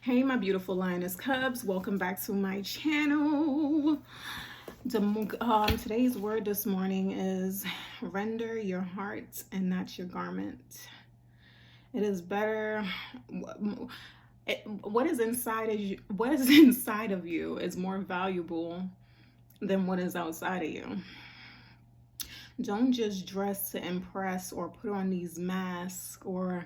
Hey, my beautiful lioness cubs, welcome back to my channel. Today's word this morning is render your heart and not your garment. It is better. What is inside of you? What is inside of you is more valuable than what is outside of you. Don't just dress to impress or put on these masks or,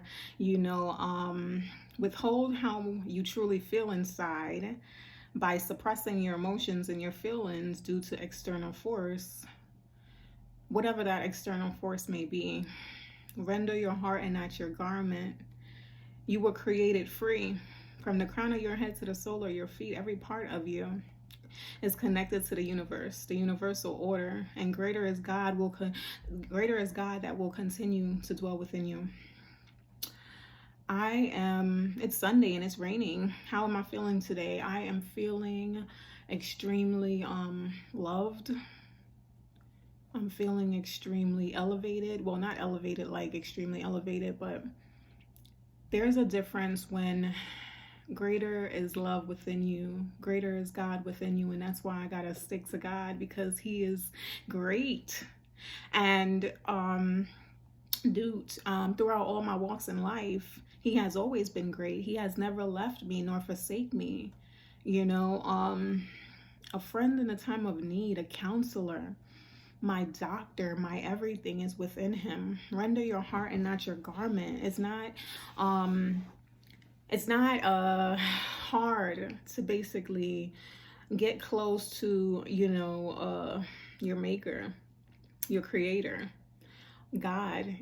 withhold how you truly feel inside by suppressing your emotions and your feelings due to external force, whatever that external force may be. Render your heart and not your garment. You were created free. From the crown of your head to the sole of your feet, every part of you is connected to the universe, the universal order, and greater is God that will continue to dwell within you. It's Sunday and it's raining. How am I feeling today? I am feeling extremely loved. I'm feeling extremely elevated. Well, not elevated like extremely elevated, but there's a difference when greater is love within you, greater is God within you, and that's why I gotta stick to God, because he is great. And throughout all my walks in life, he has always been great. He has never left me nor forsake me. A friend in a time of need, a counselor, my doctor, my everything is within him. Render your heart and not your garment. It's not hard to basically get close to, your maker, your creator, God.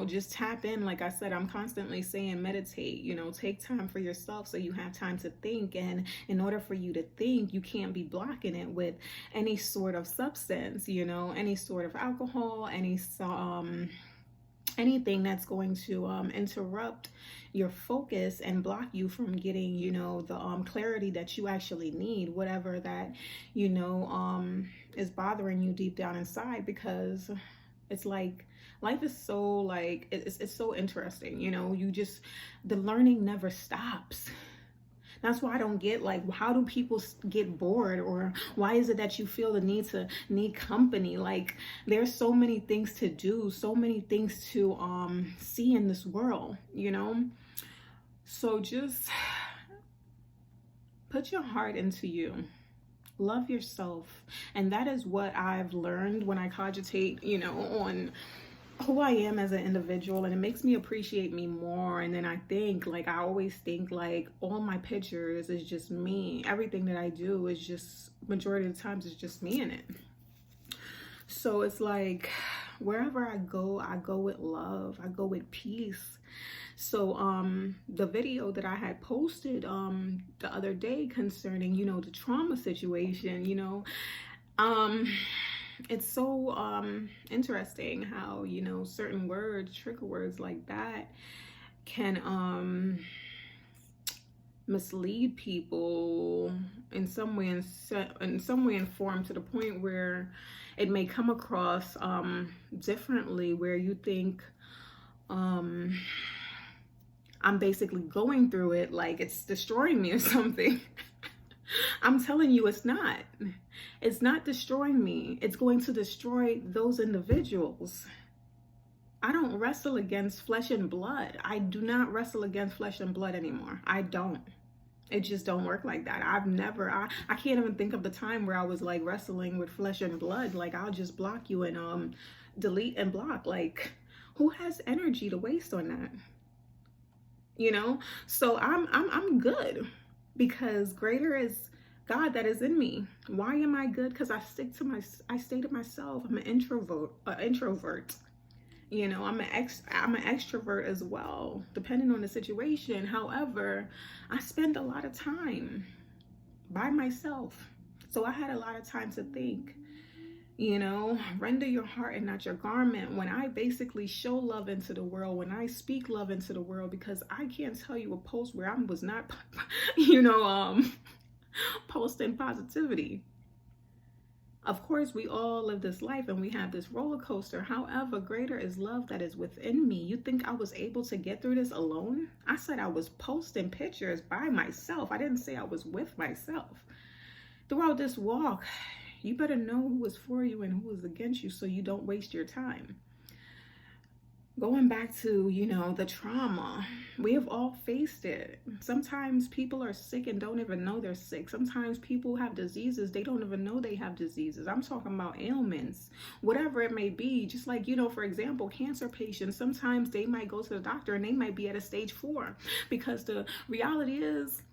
Just tap in. Like I said, I'm constantly saying meditate, take time for yourself so you have time to think. And in order for you to think, you can't be blocking it with any sort of substance, any sort of alcohol, anything that's going to interrupt your focus and block you from getting, the clarity that you actually need, whatever that, is bothering you deep down inside. Because it's like life is so like it's so interesting. The learning never stops. That's why I don't get, like, how do people get bored, or why is it that you feel the need company? Like, there's so many things to do, so many things to see in this world, So just put your heart into you. Love yourself. And that is what I've learned when I cogitate, on who I am as an individual, and it makes me appreciate me more. And then I always think like all my pictures is just me. Everything that I do is just, majority of the times, is just me in it. So it's like wherever I go with love, I go with peace. So the video that I had posted the other day concerning, the trauma situation, it's so interesting how, certain words, trigger words like that can mislead people in some way and form, to the point where it may come across differently, where you think I'm basically going through it like it's destroying me or something. I'm telling you, it's not. It's not destroying me. It's going to destroy those individuals. I don't wrestle against flesh and blood. I do not wrestle against flesh and blood anymore. I don't. It just don't work like that. I can't even think of the time where I was like wrestling with flesh and blood. Like, I'll just block you and delete and block. Like, who has energy to waste on that? So I'm good, because greater is God that is in me. Why am I good? Because I stay to myself. I'm an introvert. I'm an extrovert as well, depending on the situation. However, I spend a lot of time by myself. So I had a lot of time to think. Render your heart and not your garment. When I basically show love into the world, when I speak love into the world, because I can't tell you a post where I was not, posting positivity. Of course, we all live this life and we have this roller coaster. However, greater is love that is within me. You think I was able to get through this alone? I said I was posting pictures by myself. I didn't say I was with myself. Throughout this walk, you better know who is for you and who is against you so you don't waste your time. Going back to, the trauma, we have all faced it. Sometimes people are sick and don't even know they're sick. Sometimes people have diseases, they don't even know they have diseases. I'm talking about ailments, whatever it may be. Just like, for example, cancer patients, sometimes they might go to the doctor and they might be at a stage 4, because the reality is,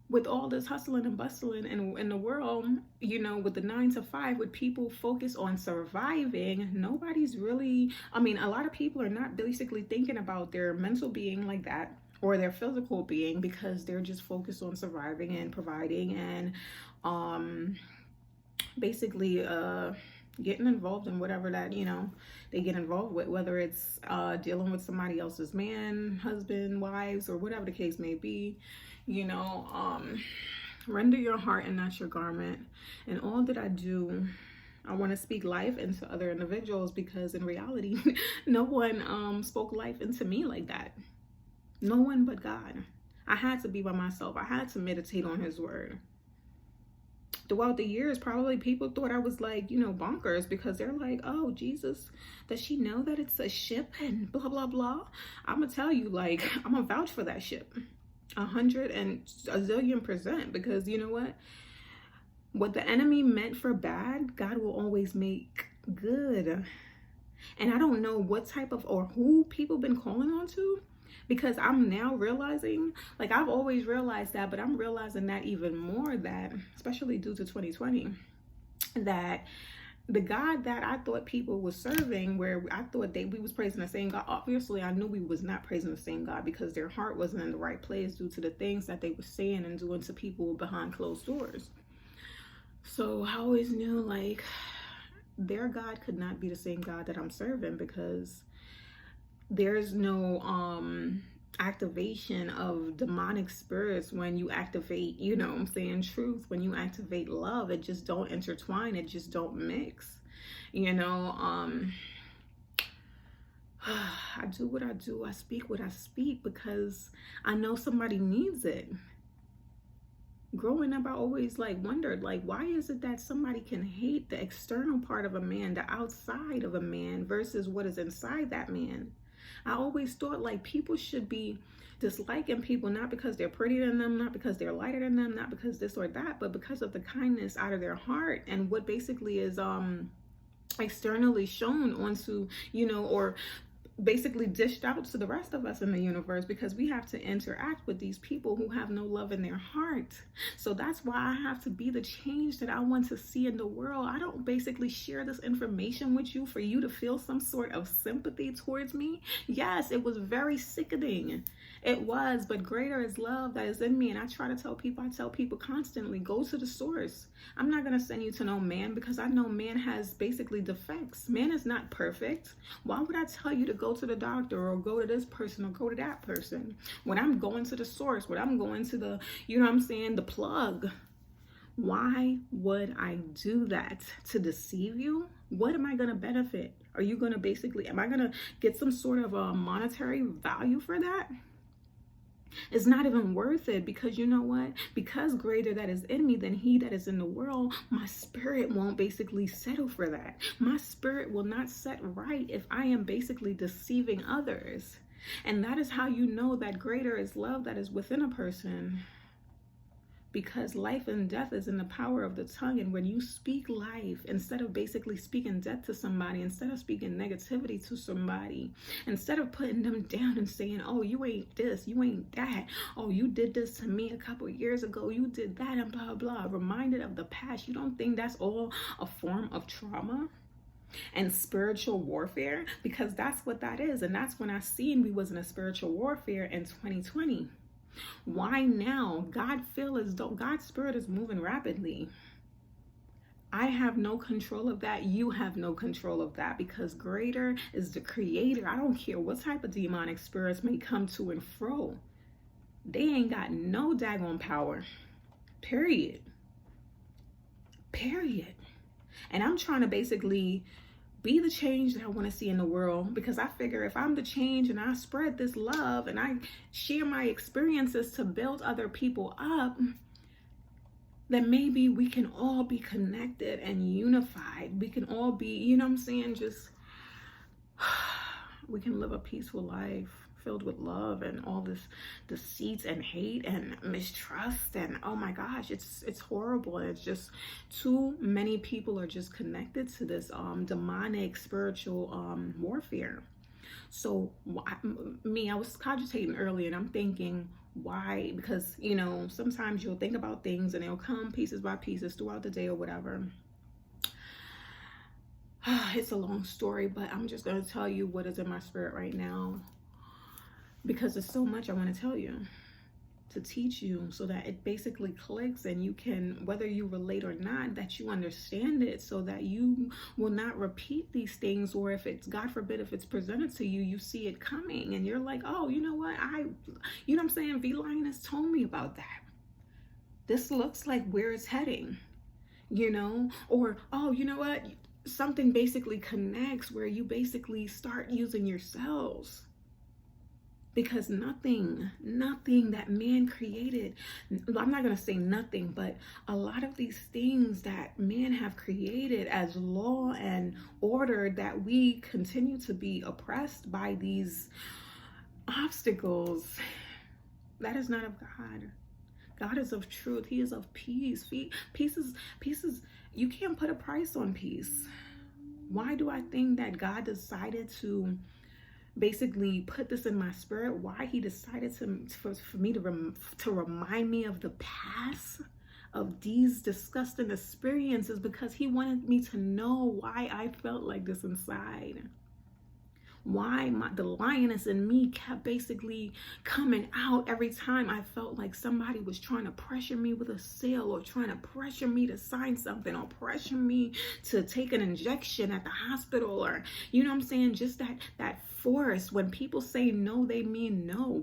with all this hustling and bustling in the world, with the 9 to 5, with people focus on surviving, nobody's really, a lot of people are not basically thinking about their mental being like that, or their physical being, because they're just focused on surviving and providing and basically getting involved in whatever that they get involved with, whether it's dealing with somebody else's man, husband, wives, or whatever the case may be. Render your heart and not your garment. And all that I do, I want to speak life into other individuals, because in reality, no one spoke life into me like that. No one but God. I had to be by myself. I had to meditate on his word. Throughout the years, probably people thought I was like, bonkers, because they're like, oh, Jesus, does she know that it's a ship and blah, blah, blah? I'm going to tell you, like, I'm going to vouch for that ship. 100 and a zillion%, because you know what the enemy meant for bad, God will always make good. And I don't know what type of, or who people been calling on to, because I'm now realizing, like, I've always realized that, but I'm realizing that even more, that especially due to 2020, that the God that I thought people were serving, where I thought we was praising the same God, obviously I knew we was not praising the same God, because their heart wasn't in the right place due to the things that they were saying and doing to people behind closed doors. So I always knew, like, their God could not be the same God that I'm serving, because there's no activation of demonic spirits when you activate, truth. When you activate love, it just don't intertwine, it just don't mix. I do what I do, I speak what I speak, because I know somebody needs it. Growing up, I always wondered, why is it that somebody can hate the external part of a man, the outside of a man, versus what is inside that man? I always thought people should be disliking people not because they're prettier than them, not because they're lighter than them, not because this or that, but because of the kindness out of their heart and what basically is externally shown onto, or basically dished out to the rest of us in the universe, because we have to interact with these people who have no love in their heart. So that's why I have to be the change that I want to see in the world. I don't basically share this information with you for you to feel some sort of sympathy towards me. Yes, it was very sickening. It was, but greater is love that is in me. And I tell people constantly, go to the source. I'm not going to send you to no man, because I know man has basically defects. Man is not perfect. Why would I tell you to go to the doctor or go to this person or go to that person when I'm going to the source, when I'm going to the, the plug? Why would I do that? To deceive you? What am I going to benefit? Are you going to am I going to get some sort of a monetary value for that? It's not even worth it, because you know what? Because greater that is in me than he that is in the world, my spirit won't basically settle for that. My spirit will not set right if I am basically deceiving others. And that is how you know that greater is love that is within a person. Because life and death is in the power of the tongue. And when you speak life, instead of basically speaking death to somebody, instead of speaking negativity to somebody, instead of putting them down and saying, oh, you ain't this, you ain't that, oh, you did this to me a couple years ago, you did that, and blah, blah, reminded of the past, you don't think that's all a form of trauma and spiritual warfare? Because that's what that is. And that's when I seen we was in a spiritual warfare in 2020. Why now? God feel as though God's spirit is moving rapidly. I have no control of that. You have no control of that, because greater is the creator. I don't care what type of demonic spirits may come to and fro. They ain't got no daggone power. Period. And I'm trying to basically be the change that I want to see in the world, because I figure if I'm the change and I spread this love and I share my experiences to build other people up, then maybe we can all be connected and unified. We can all be, you know what I'm saying, just we can live a peaceful life filled with love and all this deceit and hate and mistrust, and oh my gosh, it's horrible. And it's just too many people are just connected to this demonic spiritual warfare. So I was cogitating earlier, and I'm thinking, why? Because, you know, sometimes you'll think about things and they'll come pieces by pieces throughout the day or whatever. It's a long story, but I'm just going to tell you what is in my spirit right now, because there's so much I want to tell you, to teach you, so that it basically clicks and you can, whether you relate or not, that you understand it, so that you will not repeat these things. Or if it's, God forbid, if it's presented to you, you see it coming and you're like, oh, you know what, you know what I'm saying, V-Lioness told me about that. This looks like where it's heading, you know. Or, oh, you know what, something basically connects where you basically start using your cells. Because nothing that man created, I'm not going to say nothing, but a lot of these things that man have created as law and order, that we continue to be oppressed by these obstacles, that is not of God. God is of truth. He is of peace. Peace is, you can't put a price on peace. Why do I think that God decided to basically put this in my spirit? Why he decided for me to remind me of the past of these disgusting experiences? Because he wanted me to know why I felt like this inside. Why the lioness in me kept basically coming out every time I felt like somebody was trying to pressure me with a sale, or trying to pressure me to sign something, or pressure me to take an injection at the hospital, or, you know what I'm saying, just that force. When people say no, they mean no.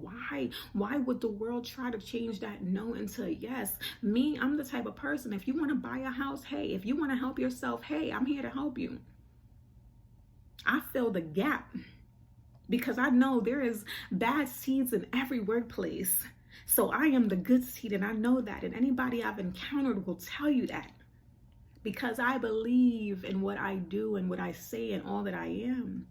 Why would the world try to change that no into a yes? Me, I'm the type of person, if you want to buy a house, hey. If you want to help yourself, hey, I'm here to help you. I fill the gap, because I know there is bad seeds in every workplace. So I am the good seed, and I know that. And anybody I've encountered will tell you that, because I believe in what I do and what I say and all that I am.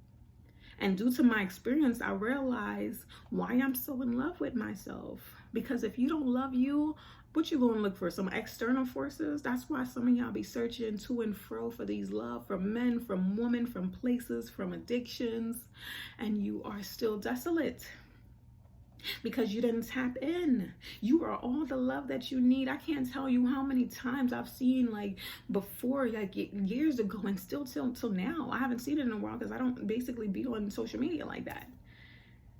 And due to my experience, I realize why I'm so in love with myself. Because if you don't love you, what you gonna look for? Some external forces? That's why some of y'all be searching to and fro for these love from men, from women, from places, from addictions, and you are still desolate because you didn't tap in. You are all the love that you need. I can't tell you how many times I've seen, like before, like years ago, and still till now. I haven't seen it in a while because I don't basically be on social media like that,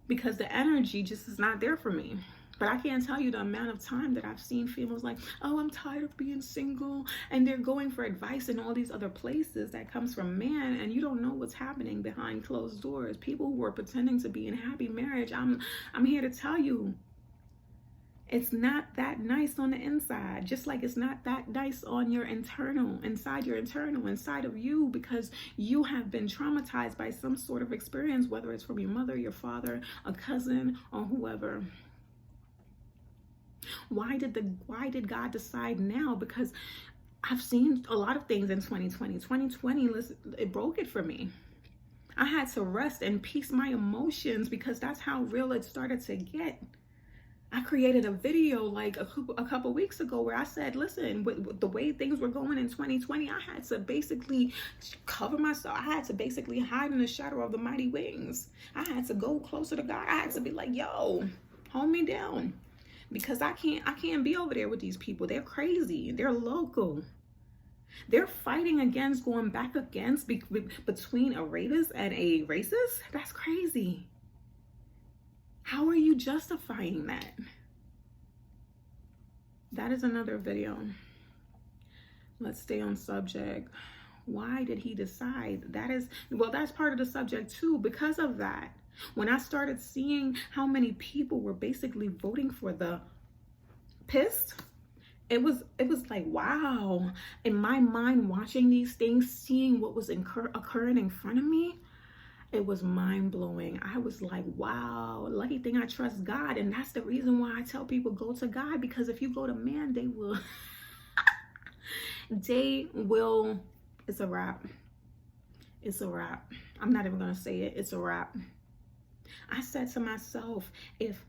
because the energy just is not there for me. But I can't tell you the amount of time that I've seen females like, oh, I'm tired of being single, and they're going for advice in all these other places that comes from man, and you don't know what's happening behind closed doors. People who are pretending to be in happy marriage. I'm here to tell you, it's not that nice on the inside, just like it's not that nice on your internal, inside of you, because you have been traumatized by some sort of experience, whether it's from your mother, your father, a cousin, or whoever. Why did God decide now? Because I've seen a lot of things in 2020. 2020, it broke it for me. I had to rest and peace my emotions, because that's how real it started to get. I created a video like a couple weeks ago where I said, listen, with the way things were going in 2020, I had to basically cover myself. I had to basically hide in the shadow of the mighty wings. I had to go closer to God. I had to be like, yo, hold me down. Because I can't be over there with these people. They're crazy. They're local. They're fighting against, going back against between a rapist and a racist. That's crazy. How are you justifying that? That is another video. Let's stay on subject. Why did he decide? That's part of the subject too. Because of that, when I started seeing how many people were basically voting for the pissed it was like, wow. In my mind, watching these things, seeing what was occurring in front of me, it was mind-blowing. I was like, wow, lucky thing I trust God. And that's the reason why I tell people go to God, because if you go to man, they will it's a wrap. It's a wrap. I'm not even gonna say it. It's a wrap. I said to myself, if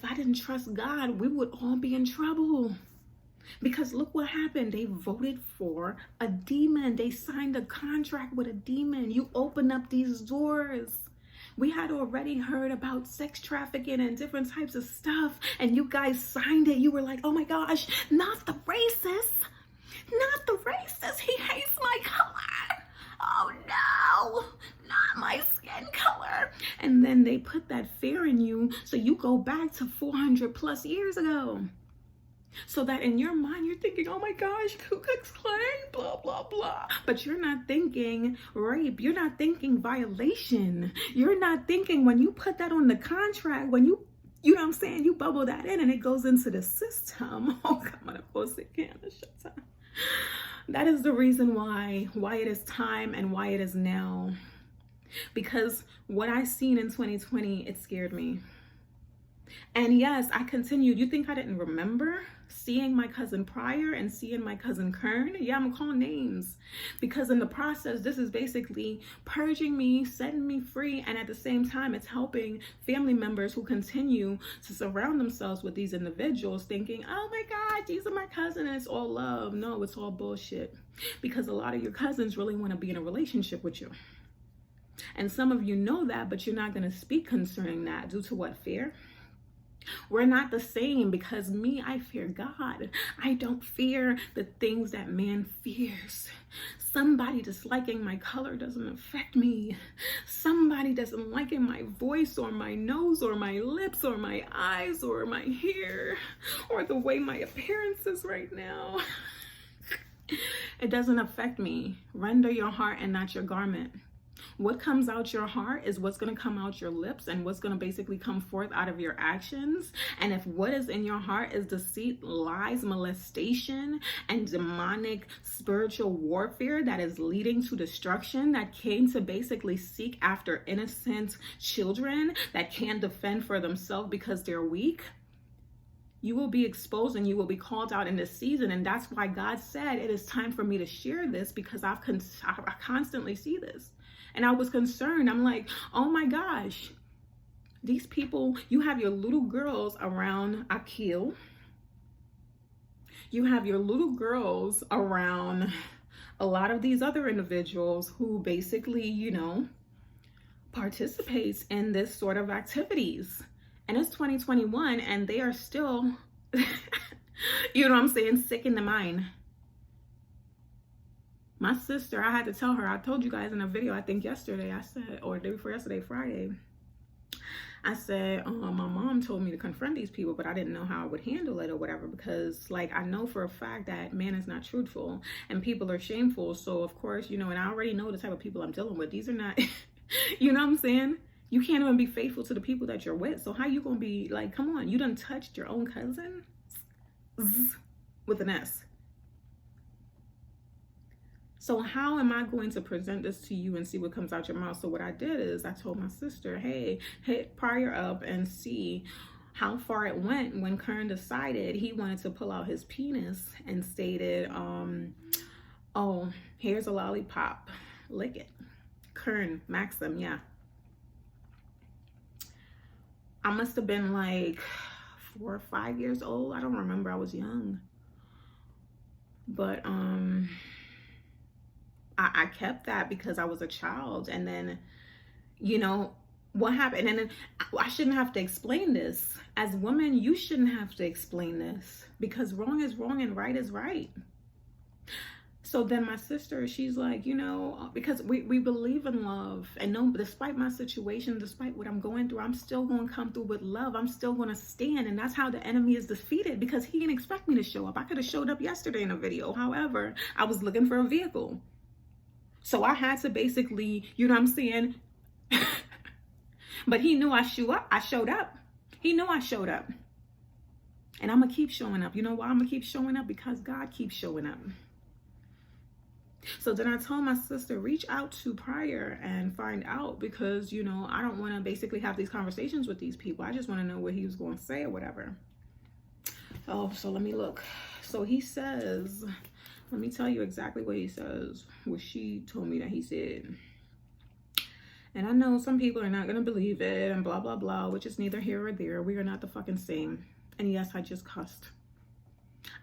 I didn't trust God, we would all be in trouble. Because look what happened. They voted for a demon. They signed a contract with a demon. You open up these doors. We had already heard about sex trafficking and different types of stuff, and you guys signed it. You were like, oh my gosh, not the racist. Not the racist. He hates my color. Oh no, not my skin color. And then they put that fear in you, so you go back to 400 plus years ago. So that in your mind, you're thinking, oh my gosh, Ku Klux Klan, blah, blah, blah. But you're not thinking rape. You're not thinking violation. You're not thinking when you put that on the contract, when you know what I'm saying, you bubble that in and it goes into the system. Oh, come on, of course it can. Shut up. That is the reason why it is time and why it is now. Because what I seen in 2020, it scared me. And yes, I continued. You think I didn't remember seeing my cousin Pryor and seeing my cousin Kern? Yeah, I'm gonna call names. Because in the process, this is basically purging me, setting me free. And at the same time, it's helping family members who continue to surround themselves with these individuals thinking, oh my God, these are my cousins and it's all love. No, it's all bullshit. Because a lot of your cousins really want to be in a relationship with you. And some of you know that, but you're not going to speak concerning that due to what? Fear? We're not the same, because me, I fear God. I don't fear the things that man fears. Somebody disliking my color doesn't affect me. Somebody doesn't liking my voice or my nose or my lips or my eyes or my hair or the way my appearance is right now. It doesn't affect me. Render your heart and not your garment. What comes out your heart is what's going to come out your lips, and what's going to basically come forth out of your actions. And if what is in your heart is deceit, lies, molestation, and demonic spiritual warfare that is leading to destruction, that came to basically seek after innocent children that can't defend for themselves because they're weak, you will be exposed and you will be called out in this season. And that's why God said it is time for me to share this, because I constantly see this. And I was concerned. I'm like, oh my gosh, these people, you have your little girls around Akil. You have your little girls around a lot of these other individuals who basically, you know, participates in this sort of activities. And it's 2021 and they are still, you know what I'm saying, sick in the mind. My sister, I had to tell her, I told you guys in a video, I think yesterday, I said, or the day before yesterday, Friday, I said, my mom told me to confront these people, but I didn't know how I would handle it or whatever, because like, I know for a fact that man is not truthful and people are shameful. So of course, you know, and I already know the type of people I'm dealing with. These are not, you know what I'm saying? You can't even be faithful to the people that you're with. So how you gonna be like, come on, you done touched your own cousin? With an S. So how am I going to present this to you and see what comes out your mouth? So what I did is I told my sister, hey, hit Pryor up and see how far it went when Kern decided he wanted to pull out his penis and stated, oh, here's a lollipop, lick it. Kern, Maxim, yeah. I must have been like 4 or 5 years old. I don't remember, I was young. But I kept that because I was a child. And then, you know, what happened? And then I shouldn't have to explain this. As women, you shouldn't have to explain this, because wrong is wrong and right is right. So then my sister, she's like, you know, because we believe in love, and no, despite my situation, despite what I'm going through, I'm still going to come through with love. I'm still going to stand. And that's how the enemy is defeated, because he didn't expect me to show up. I could have showed up yesterday in a video. However, I was looking for a vehicle. So I had to basically, you know what I'm saying? But he knew I showed up. He knew I showed up. And I'm going to keep showing up. You know why I'm going to keep showing up? Because God keeps showing up. So then I told my sister, reach out to Prior and find out, because, you know, I don't want to basically have these conversations with these people. I just want to know what he was going to say or whatever. Oh, so let me look. So he says, let me tell you exactly what he says, what she told me that he said. And I know some people are not going to believe it and blah, blah, blah, which is neither here or there. We are not the fucking same. And yes, I just cussed.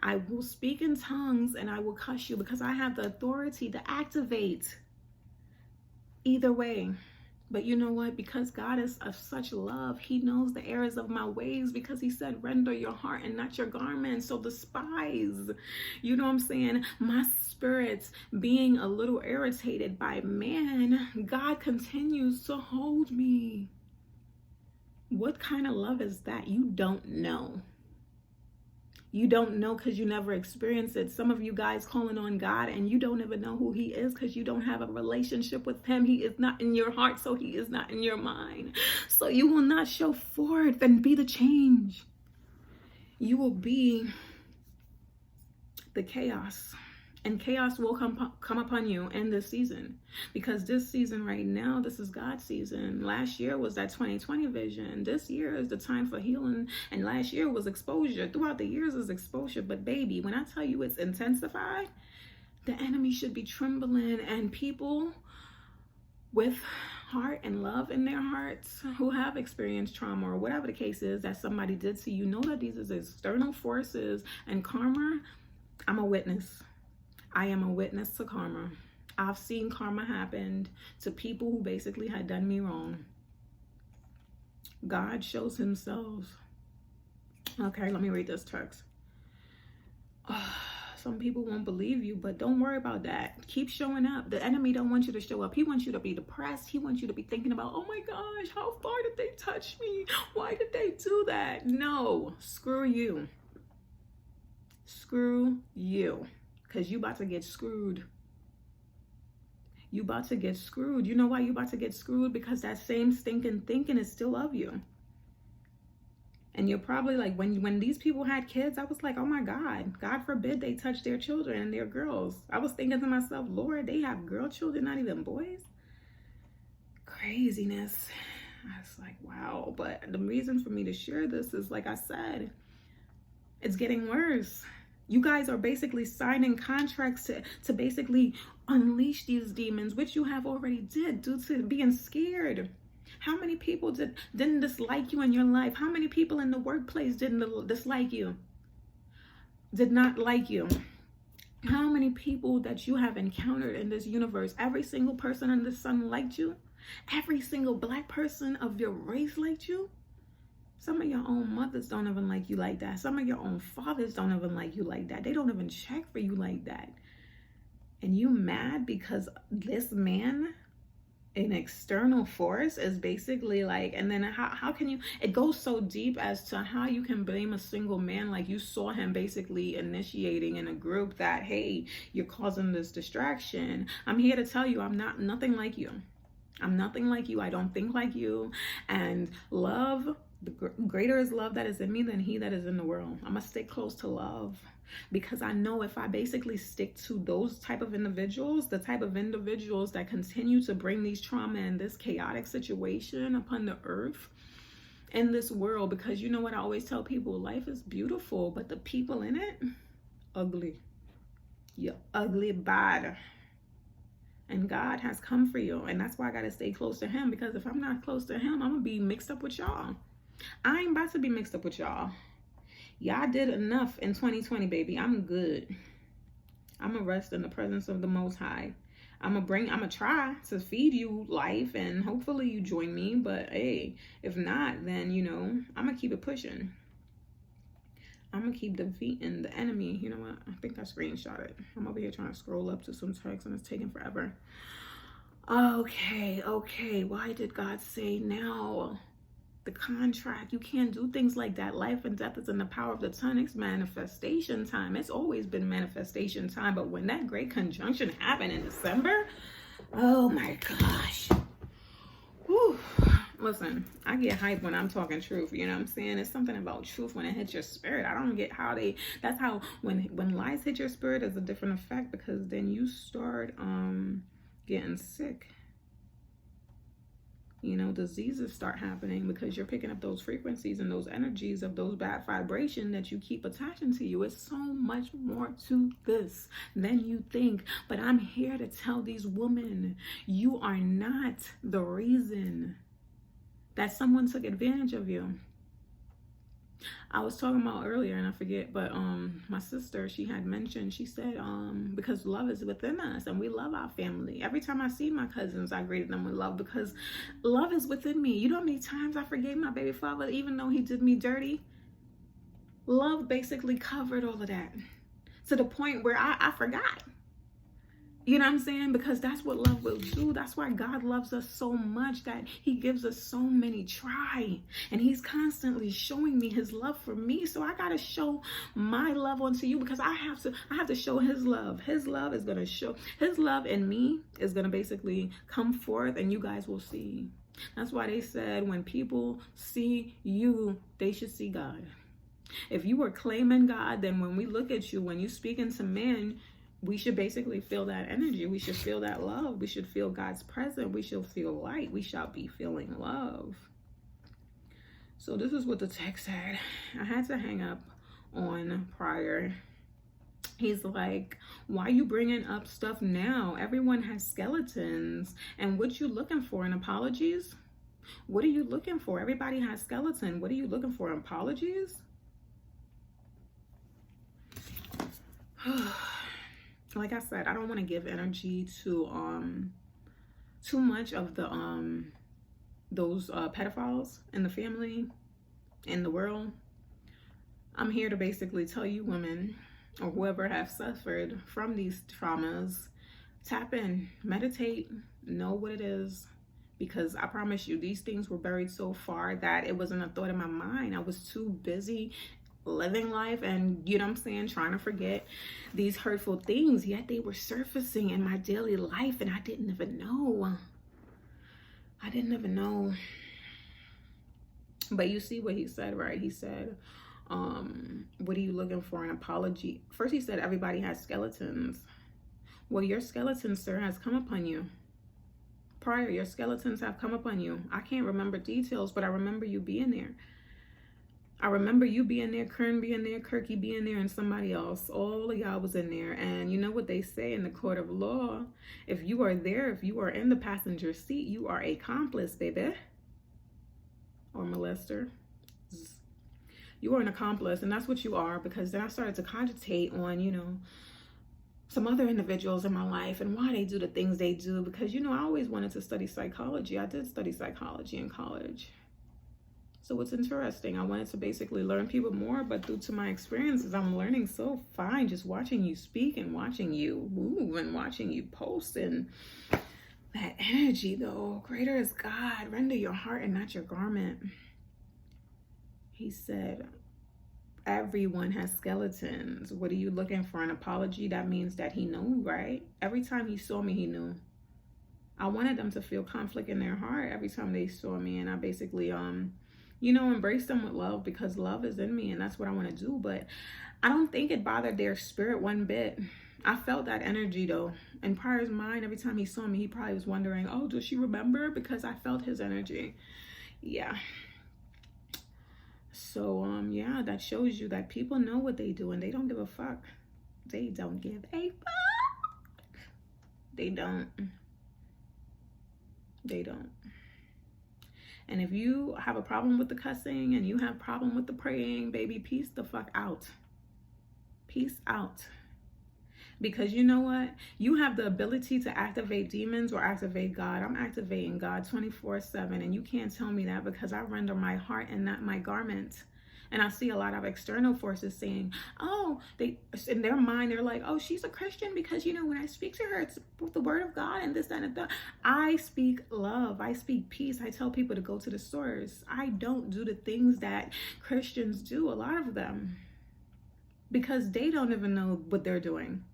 I will speak in tongues and I will cuss you because I have the authority to activate either way. But you know what? Because God is of such love, he knows the errors of my ways, because he said, render your heart and not your garment. So despise, you know what I'm saying? My spirit's being a little irritated by man. God continues to hold me. What kind of love is that? You don't know. You don't know because you never experienced it. Some of you guys calling on God and you don't even know who he is because you don't have a relationship with him. He is not in your heart, so he is not in your mind. So you will not show forth and be the change. You will be the chaos. And chaos will come upon you in this season. Because this season right now, this is God's season. Last year was that 2020 vision. This year is the time for healing. And last year was exposure. Throughout the years is exposure. But baby, when I tell you it's intensified, the enemy should be trembling. And people with heart and love in their hearts who have experienced trauma or whatever the case is that somebody did to you, know that these is external forces. And karma, I'm a witness. I am a witness to karma. I've seen karma happen to people who basically had done me wrong. God shows himself. Okay, let me read this text. Some people won't believe you, but don't worry about that. Keep showing up. The enemy don't want you to show up. He wants you to be depressed. He wants you to be thinking about, oh my gosh, how far did they touch me? Why did they do that? No, screw you. Screw you. Because you about to get screwed. You about to get screwed. You know why you about to get screwed? Because that same stinking thinking is still of you. And you're probably like, when these people had kids, I was like, oh my God, God forbid they touch their children and their girls. I was thinking to myself, Lord, they have girl children, not even boys. Craziness. I was like, wow. But the reason for me to share this is, like I said, it's getting worse. You guys are basically signing contracts to basically unleash these demons, which you have already did due to being scared. How many people didn't dislike you in your life? How many people in the workplace didn't dislike you? Did not like you? How many people that you have encountered in this universe, every single person under the sun liked you? Every single black person of your race liked you? Some of your own mothers don't even like you like that. Some of your own fathers don't even like you like that. They don't even check for you like that. And you mad because this man, an external force, is basically like, and then how can you, it goes so deep as to how you can blame a single man. Like, you saw him basically initiating in a group that, hey, you're causing this distraction. I'm here to tell you, I'm nothing like you. I'm nothing like you. I don't think like you. And love, the greater is love that is in me than he that is in the world. I'm going to stay close to love, because I know if I basically stick to those type of individuals, the type of individuals that continue to bring these trauma and this chaotic situation upon the earth, in this world, because you know what I always tell people, life is beautiful, but the people in it, ugly. You're ugly bad. And God has come for you. And that's why I got to stay close to him, because if I'm not close to him, I'm going to be mixed up with y'all. I ain't about to be mixed up with y'all. Y'all did enough in 2020, baby. I'm good. I'm going to rest in the presence of the Most High. I'm going to try to feed you life, and hopefully you join me. But hey, if not, then, you know, I'm going to keep it pushing. I'm going to keep defeating the enemy. You know what? I think I screenshot it. I'm over here trying to scroll up to some text and it's taking forever. Okay. Why did God say now? The contract, you can't do things like that. Life and death is in the power of the tongue. It's manifestation time. It's always been manifestation time. But when that great conjunction happened in December, oh my gosh. Whew. Listen, I get hype when I'm talking truth. You know what I'm saying? It's something about truth when it hits your spirit. I don't get how that's how when lies hit your spirit, it's a different effect, because then you start getting sick. You know, diseases start happening because you're picking up those frequencies and those energies of those bad vibration that you keep attaching to you. It's so much more to this than you think. But I'm here to tell these women, you are not the reason that someone took advantage of you. I was talking about earlier, and I forget, but my sister, she had mentioned, she said, because love is within us and we love our family. Every time I see my cousins, I greeted them with love because love is within me. You know how many times I forgave my baby father even though he did me dirty? Love basically covered all of that to the point where I forgot. You know what I'm saying? Because that's what love will do. That's why God loves us so much, that he gives us so many try. And he's constantly showing me his love for me. So I got to show my love onto you, because I have to show his love. His love is going to show, his love in me is going to basically come forth, and you guys will see. That's why they said when people see you, they should see God. If you were claiming God, then when we look at you, when you speak into men, we should basically feel that energy. We should feel that love. We should feel God's presence. We should feel light. We shall be feeling love. So this is what the text said. I had to hang up on prior. He's like, why are you bringing up stuff now? Everyone has skeletons. And what you looking for in apologies? What are you looking for? Everybody has skeleton. What are you looking for? Apologies? Like I said, I don't want to give energy to too much of the those pedophiles in the family, in the world. I'm here to basically tell you women, or whoever have suffered from these traumas, tap in, meditate, know what it is, because I promise you, these things were buried so far that it wasn't a thought in my mind. I was too busy living life and, you know what I'm saying, trying to forget these hurtful things, yet they were surfacing in my daily life, and I didn't even know. But you see what he said, right? He said, what are you looking for? An apology? First he said everybody has skeletons. Well, your skeleton, sir, has come upon you. Prior, your skeletons have come upon you. I can't remember details, but I remember you being there. I remember you being there, Kern being there, Kirky being there, and somebody else. All of y'all was in there. And you know what they say in the court of law? If you are there, if you are in the passenger seat, you are accomplice, baby. Or molester. You are an accomplice, and that's what you are, because then I started to cogitate on, you know, some other individuals in my life and why they do the things they do. Because, you know, I always wanted to study psychology. I did study psychology in college. So it's interesting. I wanted to basically learn people more, but due to my experiences, I'm learning so fine just watching you speak and watching you move and watching you post. And that energy, though, greater is God. Render your heart and not your garment. He said, everyone has skeletons. What are you looking for? An apology? That means that he knew, right? Every time he saw me, he knew. I wanted them to feel conflict in their heart every time they saw me. And I basically, you know, embrace them with love, because love is in me and that's what I want to do. But I don't think it bothered their spirit one bit. I felt that energy though. In Prior's mind, every time he saw me, he probably was wondering, oh, does she remember? Because I felt his energy. Yeah. So, yeah, that shows you that people know what they do and they don't give a fuck. They don't give a fuck. They don't. They don't. And if you have a problem with the cussing and you have a problem with the praying, baby, peace the fuck out. Peace out. Because you know what? You have the ability to activate demons or activate God. I'm activating God 24/7. And you can't tell me that, because I render my heart and not my garment. And I see a lot of external forces saying, oh, they, in their mind, they're like, oh, she's a Christian because, you know, when I speak to her, it's with the word of God and this, that, and that. I speak love. I speak peace. I tell people to go to the source. I don't do the things that Christians do, a lot of them, because they don't even know what they're doing.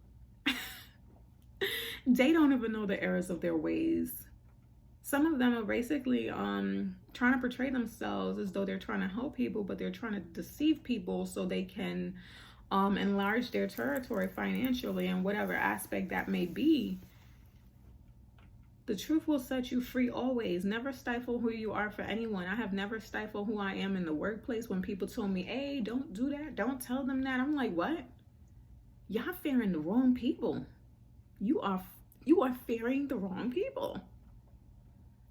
They don't even know the errors of their ways. Some of them are basically trying to portray themselves as though they're trying to help people, but they're trying to deceive people so they can enlarge their territory financially in whatever aspect that may be. The truth will set you free always. Never stifle who you are for anyone. I have never stifled who I am in the workplace. When people told me, hey, don't do that, don't tell them that, I'm like, what? Y'all fearing the wrong people. You are fearing the wrong people.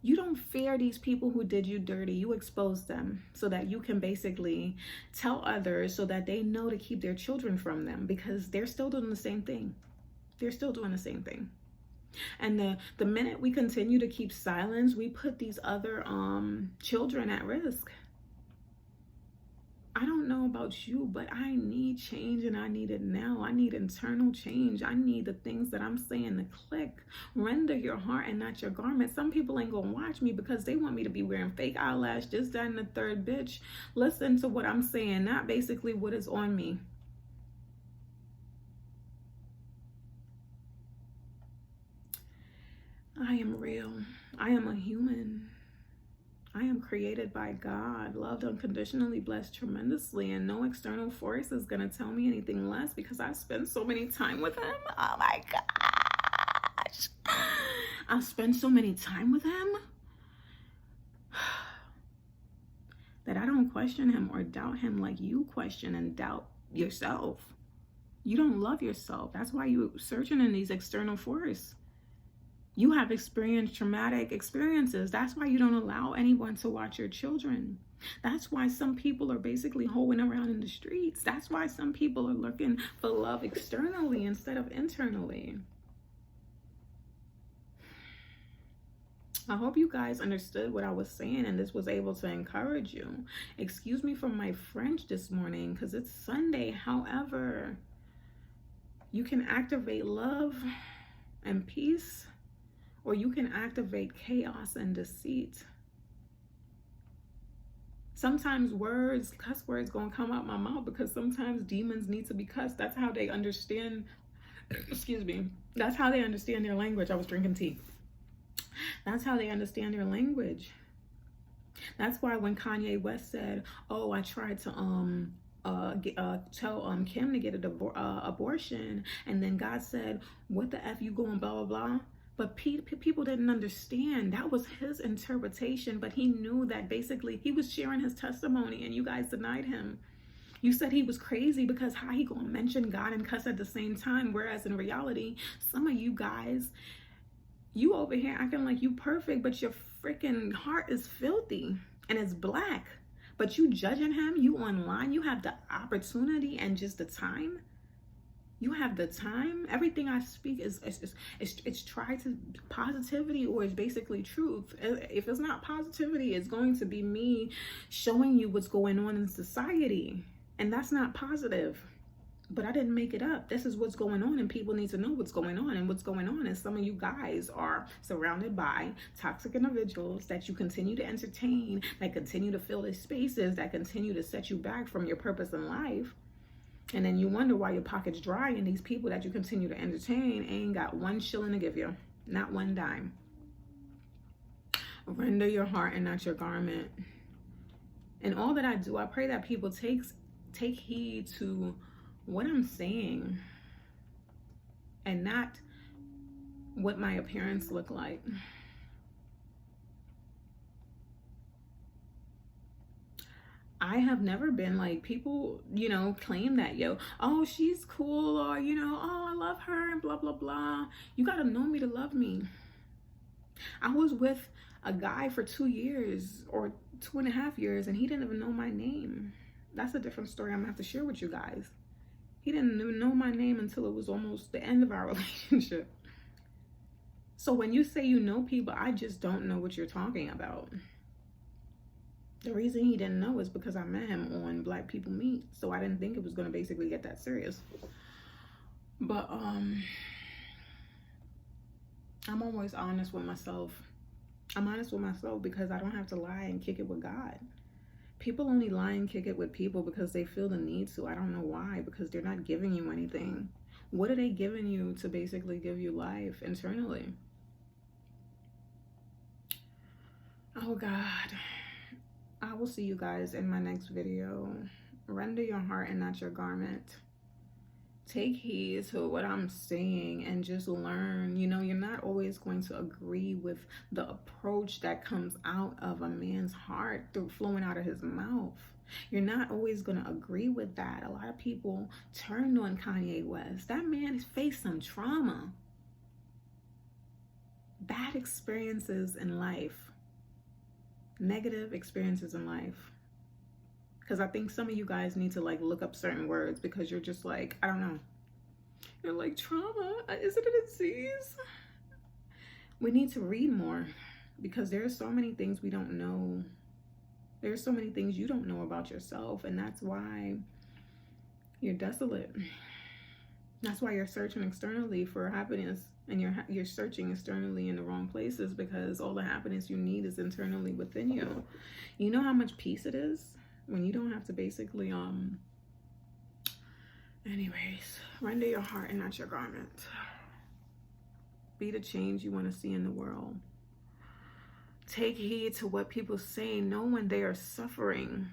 You don't fear these people who did you dirty. You expose them so that you can basically tell others so that they know to keep their children from them, because they're still doing the same thing. They're still doing the same thing. And the minute we continue to keep silence, we put these other children at risk. I don't know about you, but I need change, and I need it now. I need internal change. I need the things that I'm saying to click. Render your heart and not your garment. Some people ain't gonna watch me because they want me to be wearing fake eyelash, this, that, and the third. Bitch, listen to what I'm saying, not basically what is on me. I am real. I am a human. I am created by God, loved unconditionally, blessed tremendously, and no external force is going to tell me anything less, because I've spent so many time with him. Oh my gosh. I've spent so many time with him that I don't question him or doubt him like you question and doubt yourself. You don't love yourself. That's why you're searching in these external forces. You have experienced traumatic experiences. That's why you don't allow anyone to watch your children. That's why some people are basically hoeing around in the streets. That's why some people are looking for love externally instead of internally. I hope you guys understood what I was saying and this was able to encourage you. Excuse me for my French this morning because it's Sunday. However, you can activate love and peace, or you can activate chaos and deceit. Sometimes words, cuss words gonna come out my mouth because sometimes demons need to be cussed. That's how they understand, excuse me, that's how they understand their language. I was drinking tea. That's how they understand their language. That's why when Kanye West said, oh, I tried to tell Kim to get an abortion, and then God said, what the F you going blah, blah, blah. But people didn't understand. That was his interpretation, but he knew that basically he was sharing his testimony and you guys denied him. You said he was crazy because how he gonna mention God and cuss at the same time, whereas in reality, some of you guys, you over here acting like you perfect, but your freaking heart is filthy and it's black. But you judging him, you online, you have the opportunity and just the time. You have the time. Everything I speak it's try to positivity, or it's basically truth. If it's not positivity, it's going to be me showing you what's going on in society, and that's not positive. But I didn't make it up. This is what's going on, and people need to know what's going on. And what's going on is some of you guys are surrounded by toxic individuals that you continue to entertain, that continue to fill the spaces, that continue to set you back from your purpose in life. And then you wonder why your pocket's dry, and these people that you continue to entertain ain't got one shilling to give you, not one dime. Render your heart and not your garment. And all that I do, I pray that people take heed to what I'm saying and not what my appearance look like. I have never been like, people, claim that, oh, she's cool, or, oh, I love her and blah, blah, blah. You got to know me to love me. I was with a guy for 2 years or 2.5 years, and he didn't even know my name. That's a different story I'm gonna have to share with you guys. He didn't even know my name until it was almost the end of our relationship. So when you say you know people, I just don't know what you're talking about. The reason he didn't know is because I met him on Black People Meet. So I didn't think it was going to basically get that serious. But I'm always honest with myself. I'm honest with myself because I don't have to lie and kick it with God. People only lie and kick it with people because they feel the need to. I don't know why, because they're not giving you anything. What are they giving you to basically give you life internally? Oh God. I will see you guys in my next video. Render your heart and not your garment. Take heed to what I'm saying and just learn. You know, you're not always going to agree with the approach that comes out of a man's heart through flowing out of his mouth. You're not always going to agree with that. A lot of people turned on Kanye West. That man has faced some trauma, bad experiences in life, negative experiences in life. Because I think some of you guys need to like look up certain words because you're just like, I don't know. You're like, trauma? Isn't it a disease? We need to read more because there are so many things we don't know. There are so many things you don't know about yourself, and that's why you're desolate. That's why you're searching externally for happiness, and you're searching externally in the wrong places because all the happiness you need is internally within you. You know how much peace it is when you don't have to basically anyways, render your heart and not your garment. Be the change you want to see in the world. Take heed to what people say, knowing they are suffering.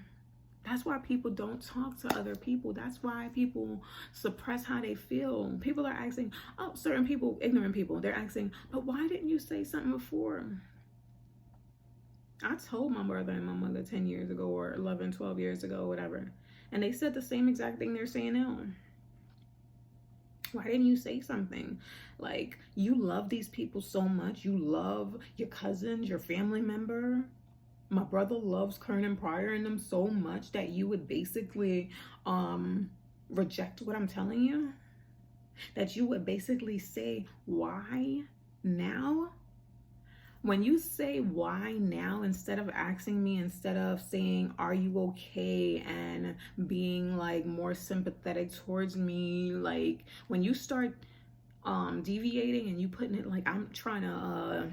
That's why people don't talk to other people. That's why people suppress how they feel. People are asking, oh, certain people, ignorant people, they're asking, but why didn't you say something before? I told my brother and my mother 10 years ago or 11, 12 years ago, whatever. And they said the same exact thing they're saying now. Why didn't you say something? Like, you love these people so much. You love your cousins, your family member. My brother loves Kern and Pryor and them so much that you would basically reject what I'm telling you. That you would basically say, why now? When you say why now, instead of asking me, instead of saying, are you okay? And being like more sympathetic towards me, like when you start deviating and you putting it like I'm trying to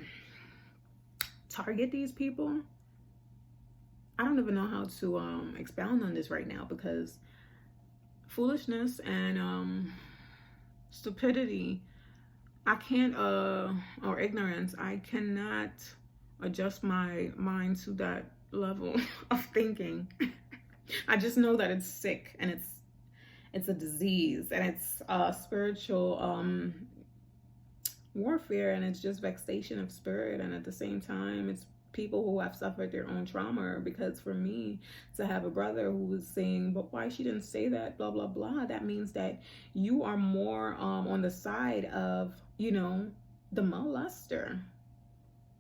target these people, I don't even know how to expound on this right now because foolishness and stupidity, I can't, or ignorance, I cannot adjust my mind to that level of thinking. I just know that it's sick and it's a disease and it's spiritual warfare, and it's just vexation of spirit, and at the same time it's people who have suffered their own trauma. Because for me to have a brother who was saying, but why she didn't say that, blah blah blah, that means that you are more on the side of, you know, the molester,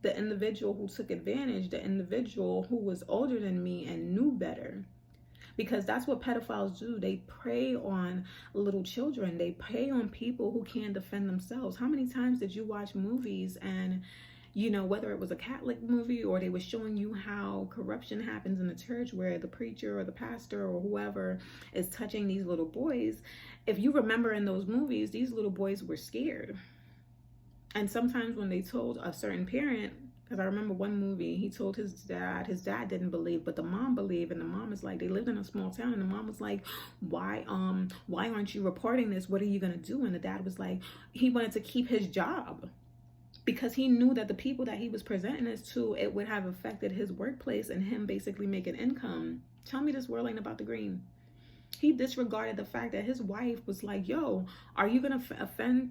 the individual who took advantage, the individual who was older than me and knew better. Because that's what pedophiles do. They prey on little children. They prey on people who can't defend themselves. How many times did you watch movies and, you know, whether it was a Catholic movie or they were showing you how corruption happens in the church where the preacher or the pastor or whoever is touching these little boys. If you remember in those movies, these little boys were scared. And sometimes when they told a certain parent, because I remember one movie, he told his dad didn't believe, but the mom believed, and the mom is like, they lived in a small town, and the mom was like, why aren't you reporting this? What are you gonna do? And the dad was like, he wanted to keep his job because he knew that the people that he was presenting this to, it would have affected his workplace and him basically making income. Tell me this world ain't about the green. He disregarded the fact that his wife was like, yo, are you gonna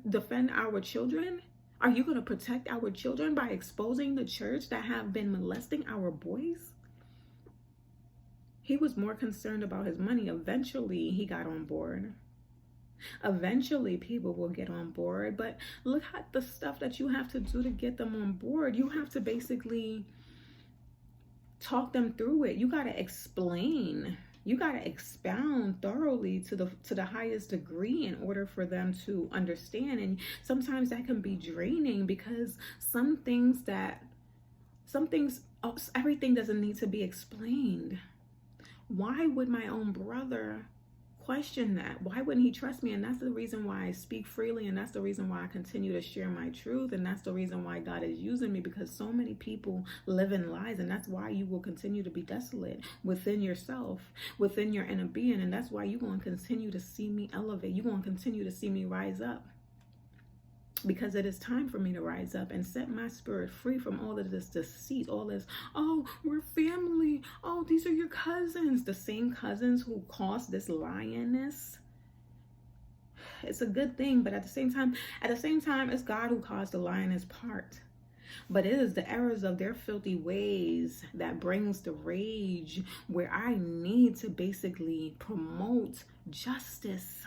defend our children? Are you going to protect our children by exposing the church that have been molesting our boys? He was more concerned about his money. Eventually, he got on board. Eventually, people will get on board. But look at the stuff that you have to do to get them on board. You have to basically talk them through it. You got to explain. You got to expound thoroughly to the highest degree in order for them to understand. And sometimes that can be draining because everything doesn't need to be explained. Why would my own brother question that? Why wouldn't he trust me? And that's the reason why I speak freely, and that's the reason why I continue to share my truth, and that's the reason why God is using me, because so many people live in lies, and that's why you will continue to be desolate within yourself, within your inner being, and that's why you're going to continue to see me elevate. You're going to continue to see me rise up. because it is time for me to rise up and set my spirit free from all of this deceit, all this, oh, we're family. Oh, these are your cousins. The same cousins who caused this lioness. It's a good thing, but at the same time, it's God who caused the lioness part. But it is the errors of their filthy ways that brings the rage, where I need to basically promote justice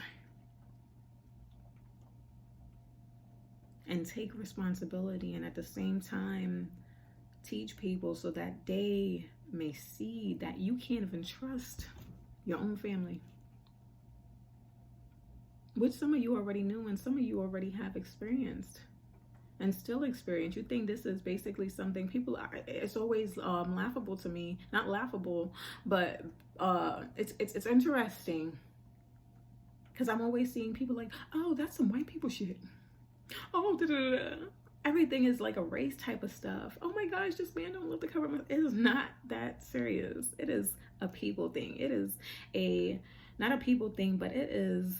and take responsibility, and at the same time teach people so that they may see that you can't even trust your own family, which some of you already knew and some of you already have experienced and still experience. You think this is basically something it's always laughable to me, not laughable, but it's interesting, because I'm always seeing people like, oh, that's some white people shit. Oh, everything is like a race type of stuff. Oh my gosh, this man don't love the cover. It is not that serious. It is a people thing. It is not a people thing, but it is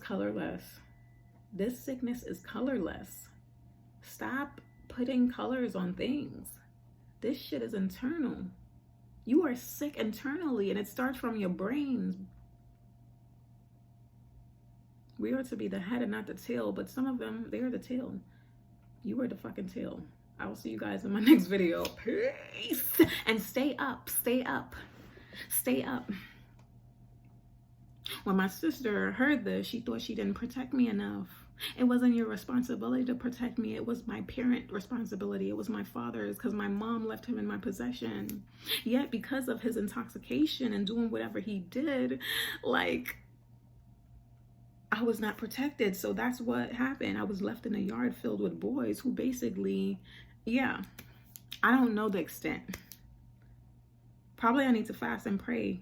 colorless. This sickness is colorless. Stop putting colors on things. This shit is internal. You are sick internally, and it starts from your brains. We are to be the head and not the tail, but some of them, they are the tail. You are the fucking tail. I will see you guys in my next video. Peace. And stay up, stay up, stay up. When my sister heard this, she thought she didn't protect me enough. It wasn't your responsibility to protect me. It was my parent responsibility. It was my father's, because my mom left him in my possession. Yet because of his intoxication and doing whatever he did, like, I was not protected. So that's what happened. I was left in a yard filled with boys who basically, yeah, I don't know the extent. Probably I need to fast and pray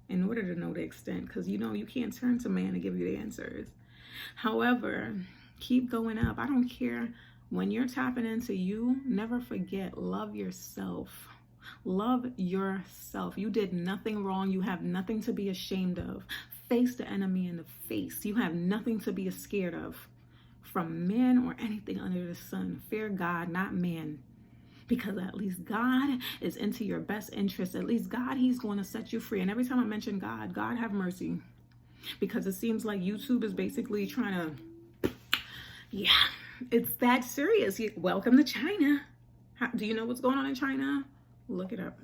in order to know the extent, because you know you can't turn to man to give you the answers. However, keep going up. I don't care. When you're tapping into you, never forget, love yourself. Love yourself. You did nothing wrong. You have nothing to be ashamed of. Face the enemy in the face. You have nothing to be scared of from men or anything under the sun. Fear God, not man. Because at least God is into your best interest. At least God, he's going to set you free. And every time I mention God, God have mercy. Because it seems like YouTube is basically trying to, yeah, it's that serious. Welcome to China. Do you know what's going on in China? Look it up.